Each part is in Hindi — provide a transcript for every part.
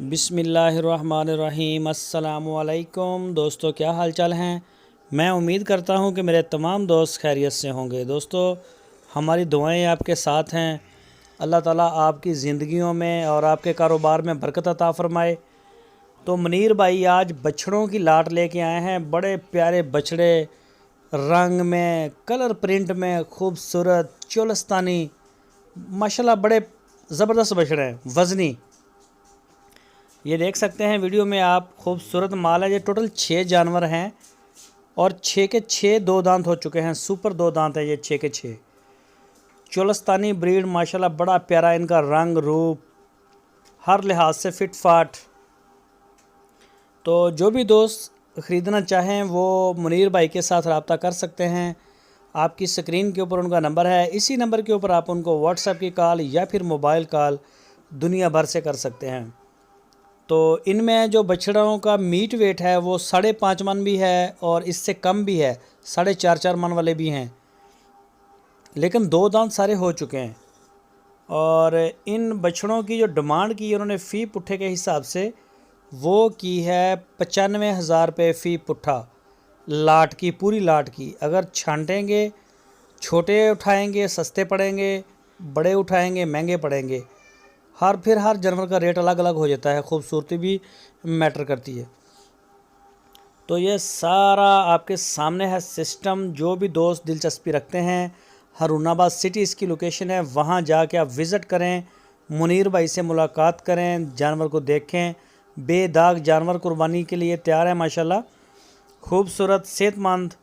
बिस्मिल्लाहिर्रहमानिर्रहीम। अस्सलामुअलैकुम दोस्तों, क्या हाल चाल हैं। मैं उम्मीद करता हूं कि मेरे तमाम दोस्त खैरियत से होंगे। दोस्तों, हमारी दुआएं आपके साथ हैं। अल्लाह ताला आपकी ज़िंदगियों में और आपके कारोबार में बरकत अता फ़रमाए। तो मुनीर भाई आज बछड़ों की लाट लेके आए हैं। बड़े प्यारे बछड़े, रंग में, कलर प्रिंट में खूबसूरत चोलस्तानी, माशाल्लाह बड़े ज़बरदस्त बछड़े हैं, वज़नी। ये देख सकते हैं वीडियो में आप, खूबसूरत माल है। ये टोटल 6 जानवर हैं और 6 के 6 दो दांत हो चुके हैं। सुपर दो दांत है ये 6 के 6। चोलस्तानी ब्रीड, माशाल्लाह बड़ा प्यारा इनका रंग रूप, हर लिहाज से फिट फाट। तो जो भी दोस्त ख़रीदना चाहें वो मुनीर भाई के साथ रब्ता कर सकते हैं। आपकी स्क्रीन के ऊपर उनका नंबर है। इसी नंबर के ऊपर आप उनको व्हाट्सएप की कॉल या फिर मोबाइल कॉल दुनिया भर से कर सकते हैं। तो इनमें जो बछड़ों का मीट वेट है वो 5.5 मन भी है और इससे कम भी है, 4.5 मन वाले भी हैं, लेकिन दो दांत सारे हो चुके हैं। और इन बछड़ों की जो डिमांड की उन्होंने फ़ी पुट्ठे के हिसाब से वो की है 95,000 रुपये फ़ी पुट्ठा, लाट की, पूरी लाट की। अगर छांटेंगे, छोटे उठाएंगे सस्ते पड़ेंगे, बड़े उठाएंगे महंगे पड़ेंगे। हर जानवर का रेट अलग अलग हो जाता है, खूबसूरती भी मैटर करती है। तो ये सारा आपके सामने है सिस्टम। जो भी दोस्त दिलचस्पी रखते हैं, हारूनाबाद सिटी इसकी लोकेशन है, वहाँ जाके आप विज़िट करें, मुनीर भाई से मुलाकात करें, जानवर को देखें। बेदाग जानवर कुर्बानी के लिए तैयार है माशाल्लाह, खूबसूरत, सेहतमंद।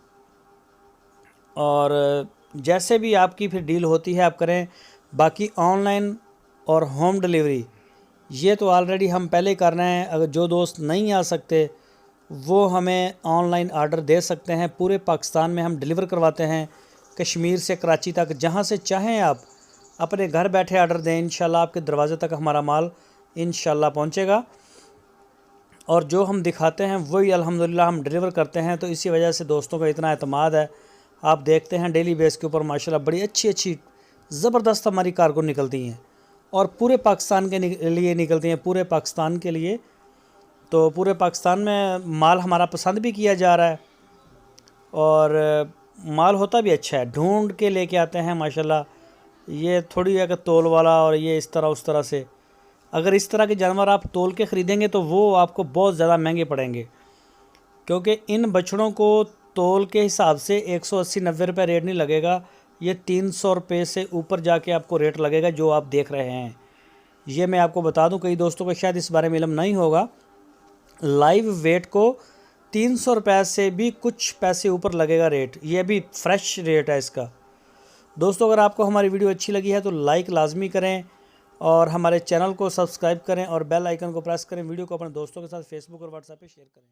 और जैसे भी आपकी फिर डील होती है आप करें। बाकी ऑनलाइन और होम डिलीवरी ये तो ऑलरेडी हम पहले कर रहे हैं। अगर जो दोस्त नहीं आ सकते वो हमें ऑनलाइन आर्डर दे सकते हैं। पूरे पाकिस्तान में हम डिलीवर करवाते हैं, कश्मीर से कराची तक, जहां से चाहें आप अपने घर बैठे आर्डर दें, इंशाल्लाह आपके दरवाज़े तक हमारा माल इंशाल्लाह पहुंचेगा। और जो हम दिखाते हैं वही अल्हम्दुलिल्लाह हम डिलीवर करते हैं। तो इसी वजह से दोस्तों का इतना एतमाद है। आप देखते हैं डेली बेस के ऊपर माशाल्लाह बड़ी अच्छी ज़बरदस्त हमारी कार्गो निकलती हैं और पूरे पाकिस्तान के लिए निकलती हैं, पूरे पाकिस्तान के लिए। तो पूरे पाकिस्तान में माल हमारा पसंद भी किया जा रहा है और माल होता भी अच्छा है। ढूंढ के लेके आते हैं माशाल्लाह। ये थोड़ी है कि तोल वाला और ये इस तरह उस तरह से। अगर इस तरह के जानवर आप तोल के ख़रीदेंगे तो वो आपको बहुत ज़्यादा महंगे पड़ेंगे, क्योंकि इन बछड़ों को तोल के हिसाब से 180-90 रुपये रेट नहीं लगेगा। ये 300 रुपये से ऊपर जाके आपको रेट लगेगा जो आप देख रहे हैं। ये मैं आपको बता दूं, कई दोस्तों को शायद इस बारे में इल्म नहीं होगा। लाइव वेट को 300 रुपये से भी कुछ पैसे ऊपर लगेगा रेट। ये भी फ्रेश रेट है इसका। दोस्तों, अगर आपको हमारी वीडियो अच्छी लगी है तो लाइक लाजमी करें और हमारे चैनल को सब्सक्राइब करें और बेल आइकन को प्रेस करें। वीडियो को अपने दोस्तों के साथ फेसबुक और व्हाट्सएप पे शेयर करें।